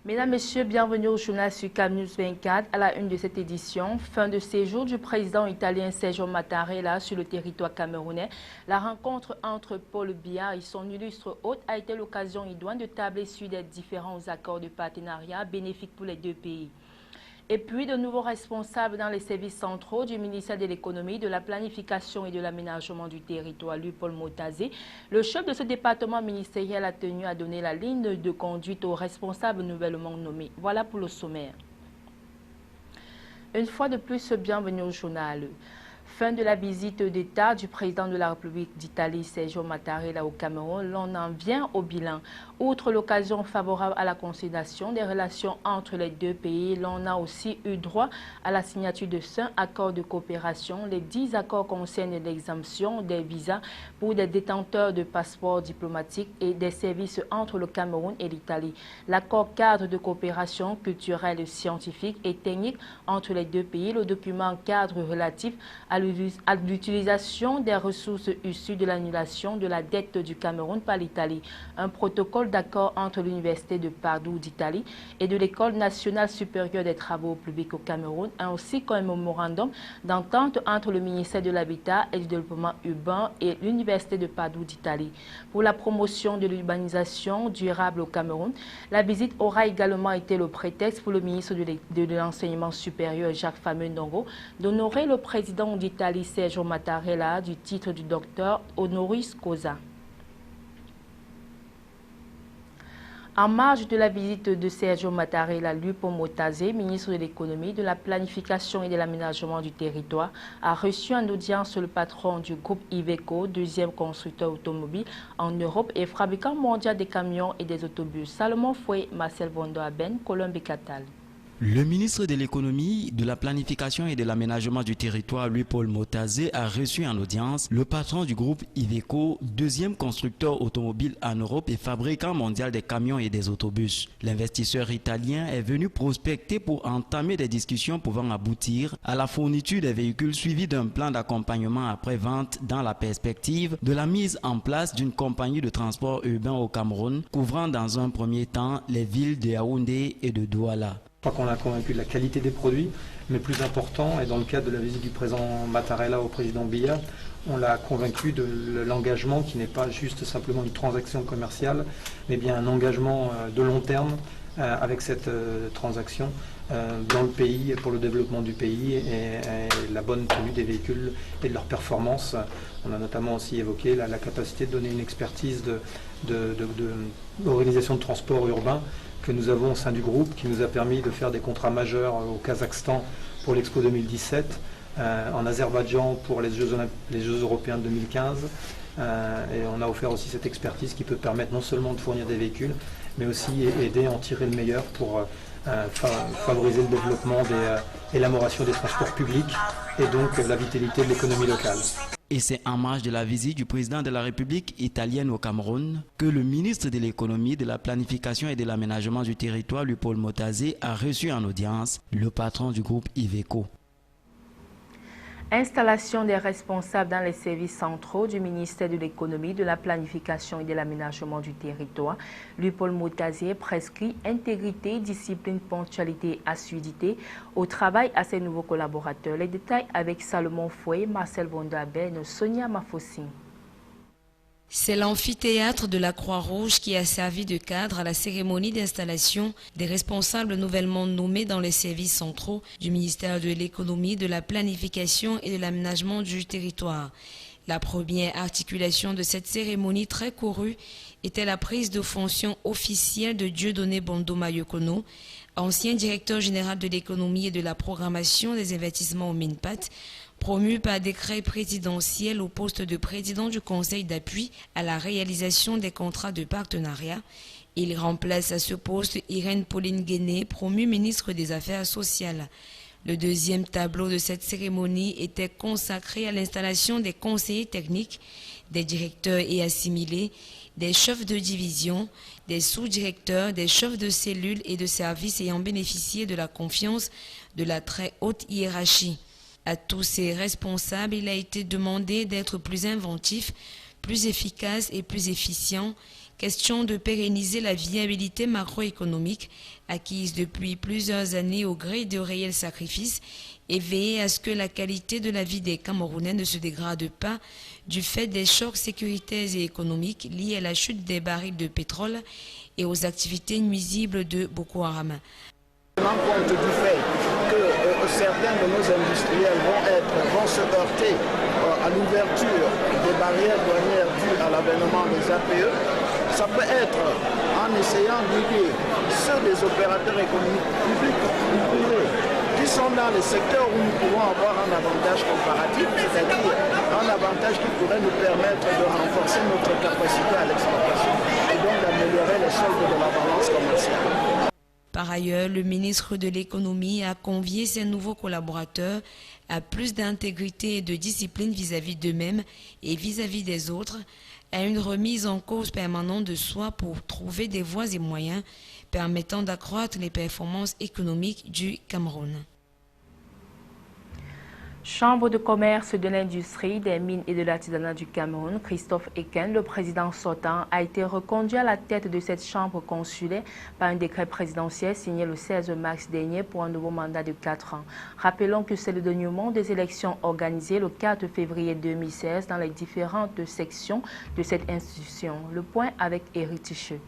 Mesdames, Messieurs, bienvenue au journal sur CAMnews 24 à la une de cette édition. Fin de séjour du président italien Sergio Mattarella sur le territoire camerounais. La rencontre entre Paul Biya et son illustre hôte a été l'occasion idoine de tabler sur des différents accords de partenariat bénéfiques pour les deux pays. Et puis, de nouveaux responsables dans les services centraux du ministère de l'économie, de la planification et de l'aménagement du territoire, lui Paul Motazé. Le chef de ce département ministériel a tenu à donner la ligne de conduite aux responsables nouvellement nommés. Voilà pour le sommaire. Une fois de plus, bienvenue au journal. Fin de la visite d'État du président de la République d'Italie, Sergio Mattarella, au Cameroun, l'on en vient au bilan. Outre l'occasion favorable à la consolidation des relations entre les deux pays, l'on a aussi eu droit à la signature de 5 accords de coopération. Les 10 accords concernent l'exemption des visas pour des détenteurs de passeports diplomatiques et des services entre le Cameroun et l'Italie. L'accord cadre de coopération culturelle, scientifique et technique entre les deux pays, le document cadre relatif à l'utilisation des ressources issues de l'annulation de la dette du Cameroun par l'Italie, un protocole d'accord entre l'Université de Padoue d'Italie et de l'École nationale supérieure des travaux publics au Cameroun, ainsi qu'un mémorandum d'entente entre le ministère de l'Habitat et du Développement urbain et l'Université de Padoue d'Italie. Pour la promotion de l'urbanisation durable au Cameroun, la visite aura également été le prétexte pour le ministre de l'Enseignement supérieur, Jacques Fameux-Ndongo, d'honorer le président d'Italie, Sergio Mattarella, du titre du docteur honoris causa. En marge de la visite de Sergio Mattarella, Lupo Motazé, ministre de l'économie, de la planification et de l'aménagement du territoire, a reçu en audience le patron du groupe Iveco, deuxième constructeur automobile en Europe et fabricant mondial des camions et des autobus. Salomon Foué, Marcel Bondo-Aben, Colombe Catal. Le ministre de l'économie, de la planification et de l'aménagement du territoire, Louis-Paul Motazé, a reçu en audience le patron du groupe Iveco, deuxième constructeur automobile en Europe et fabricant mondial des camions et des autobus. L'investisseur italien est venu prospecter pour entamer des discussions pouvant aboutir à la fourniture des véhicules suivis d'un plan d'accompagnement après-vente dans la perspective de la mise en place d'une compagnie de transport urbain au Cameroun, couvrant dans un premier temps les villes de Yaoundé et de Douala. Je crois qu'on a convaincu de la qualité des produits, mais plus important, et dans le cadre de la visite du président Mattarella au président Biya, on l'a convaincu de l'engagement qui n'est pas juste simplement une transaction commerciale, mais bien un engagement de long terme avec cette transaction dans le pays, pour le développement du pays et la bonne tenue des véhicules et de leur performance. On a notamment aussi évoqué la capacité de donner une expertise d'organisation de transport urbain que nous avons au sein du groupe, qui nous a permis de faire des contrats majeurs au Kazakhstan pour l'Expo 2017, en Azerbaïdjan pour les Jeux européens de 2015. Et on a offert aussi cette expertise qui peut permettre non seulement de fournir des véhicules, mais aussi aider à en tirer le meilleur pour favoriser le développement et l'élaboration des transports publics et donc la vitalité de l'économie locale. Et c'est en marge de la visite du président de la République italienne au Cameroun que le ministre de l'économie, de la planification et de l'aménagement du territoire, Louis-Paul Motazé, a reçu en audience le patron du groupe Iveco. Installation des responsables dans les services centraux du ministère de l'économie, de la planification et de l'aménagement du territoire. Louis-Paul Motazé prescrit intégrité, discipline, ponctualité et assiduité au travail à ses nouveaux collaborateurs. Les détails avec Salomon Foué, Marcel Bondo-Aben, Sonia Mafossi. C'est l'amphithéâtre de la Croix-Rouge qui a servi de cadre à la cérémonie d'installation des responsables nouvellement nommés dans les services centraux du ministère de l'économie, de la planification et de l'aménagement du territoire. La première articulation de cette cérémonie très courue était la prise de fonction officielle de Dieudonné Bondo Mayokono, ancien directeur général de l'économie et de la programmation des investissements au MINPAT, promu par décret présidentiel au poste de président du Conseil d'appui à la réalisation des contrats de partenariat. Il remplace à ce poste Irène Pauline Guéné, promue ministre des Affaires sociales. Le deuxième tableau de cette cérémonie était consacré à l'installation des conseillers techniques, des directeurs et assimilés, des chefs de division, des sous-directeurs, des chefs de cellules et de services ayant bénéficié de la confiance de la très haute hiérarchie. À tous ces responsables, il a été demandé d'être plus inventifs, plus efficaces et plus efficients, question de pérenniser la viabilité macroéconomique acquise depuis plusieurs années au gré de réels sacrifices et veiller à ce que la qualité de la vie des Camerounais ne se dégrade pas du fait des chocs sécuritaires et économiques liés à la chute des barils de pétrole et aux activités nuisibles de Boko Haram. Tenant compte du fait que certains de nos industriels vont se heurter à l'ouverture des barrières douanières dues à l'avènement des APE, ça peut être en essayant d'aider ceux des opérateurs économiques publics ou privés qui sont dans les secteurs où nous pouvons avoir un avantage comparatif, c'est-à-dire un avantage qui pourrait nous permettre de renforcer notre capacité à l'exportation et donc d'améliorer les soldes de la balance commerciale. Par ailleurs, le ministre de l'économie a convié ses nouveaux collaborateurs à plus d'intégrité et de discipline vis-à-vis d'eux-mêmes et vis-à-vis des autres, à une remise en cause permanente de soi pour trouver des voies et moyens permettant d'accroître les performances économiques du Cameroun. Chambre de commerce de l'industrie, des mines et de l'artisanat du Cameroun, Christophe Eken, le président sortant, a été reconduit à la tête de cette chambre consulaire par un décret présidentiel signé le 16 mars dernier pour un nouveau mandat de 4 ans. Rappelons que c'est le dénouement des élections organisées le 4 février 2016 dans les différentes sections de cette institution. Le point avec Éric Ticheux.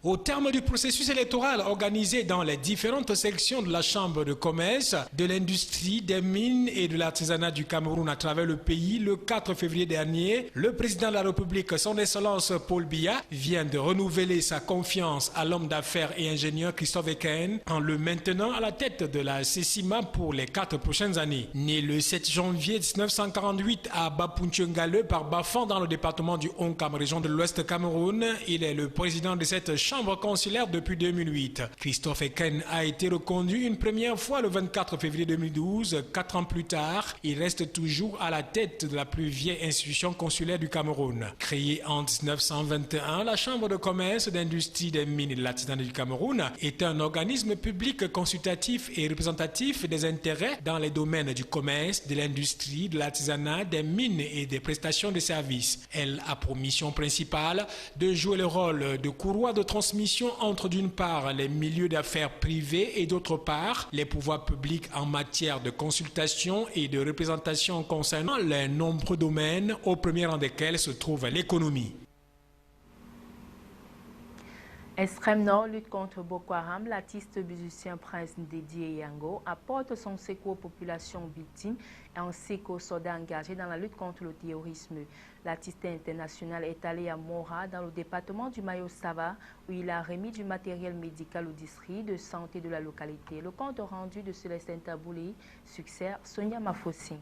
Au terme du processus électoral organisé dans les différentes sections de la Chambre de commerce, de l'industrie, des mines et de l'artisanat du Cameroun à travers le pays, le 4 février dernier, le président de la République, son Excellence Paul Biya, vient de renouveler sa confiance à l'homme d'affaires et ingénieur Christophe Eken en le maintenant à la tête de la CECIMA pour les 4 prochaines années. Né le 7 janvier 1948 à Bapuntiongale par Bafan dans le département du Onkam, région de l'Ouest Cameroun, il est le président de cette chambre consulaire depuis 2008. Christophe Eken a été reconduit une première fois le 24 février 2012. 4 ans plus tard, il reste toujours à la tête de la plus vieille institution consulaire du Cameroun. Créée en 1921, la Chambre de commerce, d'industrie, des mines et de l'artisanat du Cameroun est un organisme public consultatif et représentatif des intérêts dans les domaines du commerce, de l'industrie, de l'artisanat, des mines et des prestations de services. Elle a pour mission principale de jouer le rôle de courroie de transmission entre d'une part les milieux d'affaires privés et d'autre part les pouvoirs publics en matière de consultation et de représentation concernant les nombreux domaines, au premier rang desquels se trouve l'économie. Extrême Nord lutte contre Boko Haram. L'artiste musicien Prince Ndédi Eyango apporte son secours aux populations victimes ainsi qu'aux soldats engagés dans la lutte contre le terrorisme. L'artiste international est allé à Mora, dans le département du Mayo-Sava, où il a remis du matériel médical au district de santé de la localité. Le compte rendu de Célestin Tabouli, succès Sonia Mafossi.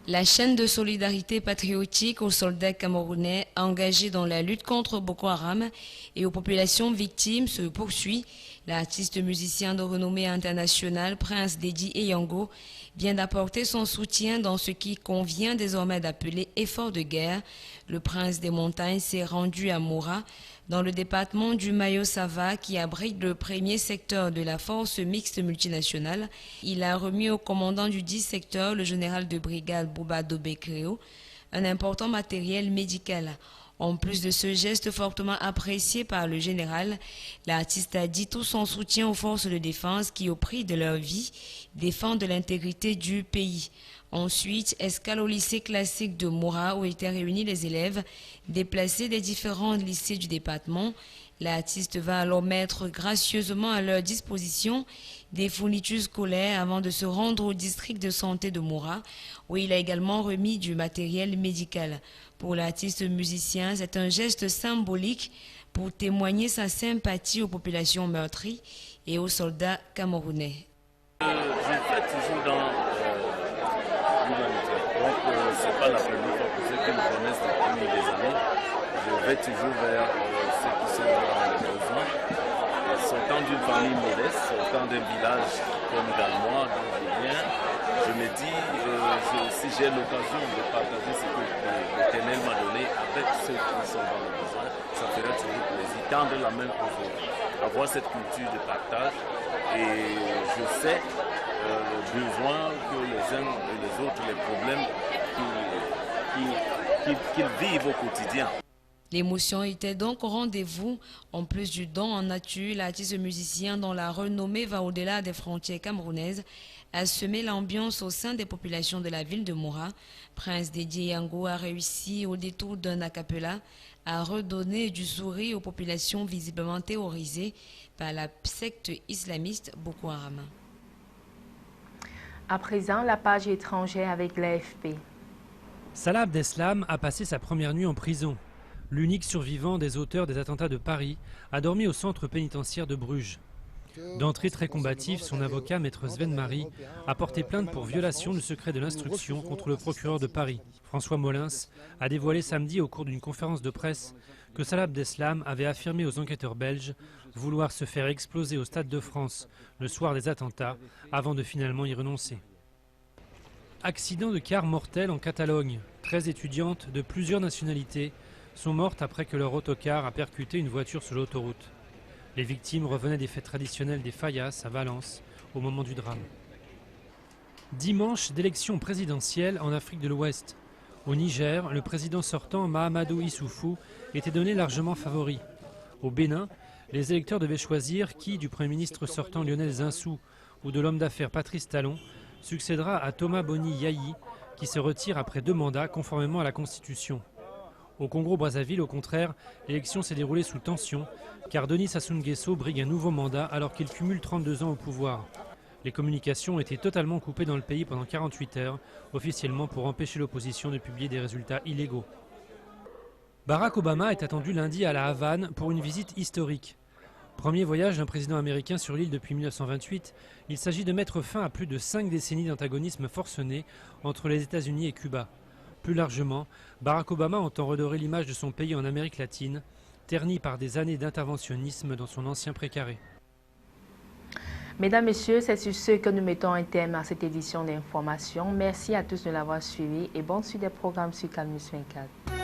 La chaîne de solidarité patriotique aux soldats camerounais engagés dans la lutte contre Boko Haram et aux populations victimes se poursuit. L'artiste musicien de renommée internationale, Prince Ndédi Eyango, vient d'apporter son soutien dans ce qui convient désormais d'appeler effort de guerre. Le prince des montagnes s'est rendu à Mora, dans le département du Mayo-Sava, qui abrite le premier secteur de la force mixte multinationale. Il a remis au commandant du 10 secteur, le général de brigade Bouba Dobekréo, un important matériel médical. En plus de ce geste fortement apprécié par le général, l'artiste a dit tout son soutien aux forces de défense qui, au prix de leur vie, défendent l'intégrité du pays. Ensuite, escale au lycée classique de Mora où étaient réunis les élèves déplacés des différents lycées du département. L'artiste va alors mettre gracieusement à leur disposition des fournitures scolaires avant de se rendre au district de santé de Mora où il a également remis du matériel médical. Pour l'artiste musicien, c'est un geste symbolique pour témoigner sa sympathie aux populations meurtries et aux soldats camerounais. Je fais toujours dans l'humanité. Donc, ce n'est pas la première fois que ceux qui me connaissent depuis des années. Je vais toujours vers ceux qui sont dans les besoins. Sortant d'une famille modeste, sortant d'un village comme Galmois, d'où je viens, je me dis, si j'ai l'occasion de partager ce que l'Éternel m'a donné avec ceux qui sont dans le besoin, ça ferait toujours plaisir. Tendre la main aux autres, avoir cette culture de partage. Et je sais le besoin que les uns et les autres, les problèmes qu'ils vivent au quotidien. L'émotion était donc au rendez-vous. En plus du don en nature, l'artiste musicien dont la renommée va au-delà des frontières camerounaises a semé l'ambiance au sein des populations de la ville de Moura. Prince Dédié Yango a réussi, au détour d'un a cappella, à redonner du sourire aux populations visiblement terrorisées par la secte islamiste Boko Haram. À présent, la page étrangère avec l'AFP. Salah Abdeslam a passé sa première nuit en prison. L'unique survivant des auteurs des attentats de Paris a dormi au centre pénitentiaire de Bruges. D'entrée très combative, son avocat, maître Sven Marie, a porté plainte pour violation du secret de l'instruction contre le procureur de Paris. François Molins a dévoilé samedi au cours d'une conférence de presse que Salah Abdeslam avait affirmé aux enquêteurs belges vouloir se faire exploser au Stade de France le soir des attentats avant de finalement y renoncer. Accident de car mortel en Catalogne. 13 étudiantes de plusieurs nationalités sont mortes après que leur autocar a percuté une voiture sur l'autoroute. Les victimes revenaient des fêtes traditionnelles des Fallas à Valence au moment du drame. Dimanche d'élection présidentielle en Afrique de l'Ouest. Au Niger, le président sortant Mahamadou Issoufou était donné largement favori. Au Bénin, les électeurs devaient choisir qui du Premier ministre sortant Lionel Zinsou ou de l'homme d'affaires Patrice Talon succédera à Thomas Boni Yayi qui se retire après 2 mandats conformément à la Constitution. Au Congo-Brazzaville, au contraire, l'élection s'est déroulée sous tension, car Denis Sassou Nguesso brigue un nouveau mandat alors qu'il cumule 32 ans au pouvoir. Les communications ont été totalement coupées dans le pays pendant 48 heures, officiellement pour empêcher l'opposition de publier des résultats illégaux. Barack Obama est attendu lundi à La Havane pour une visite historique. Premier voyage d'un président américain sur l'île depuis 1928, il s'agit de mettre fin à plus de 5 décennies d'antagonisme forcené entre les États-Unis et Cuba. Plus largement, Barack Obama entend redorer l'image de son pays en Amérique latine, ternie par des années d'interventionnisme dans son ancien précaré. Mesdames, Messieurs, c'est sur ce que nous mettons un terme à cette édition d'information. Merci à tous de l'avoir suivi et bonne suite des programmes sur Canal 24.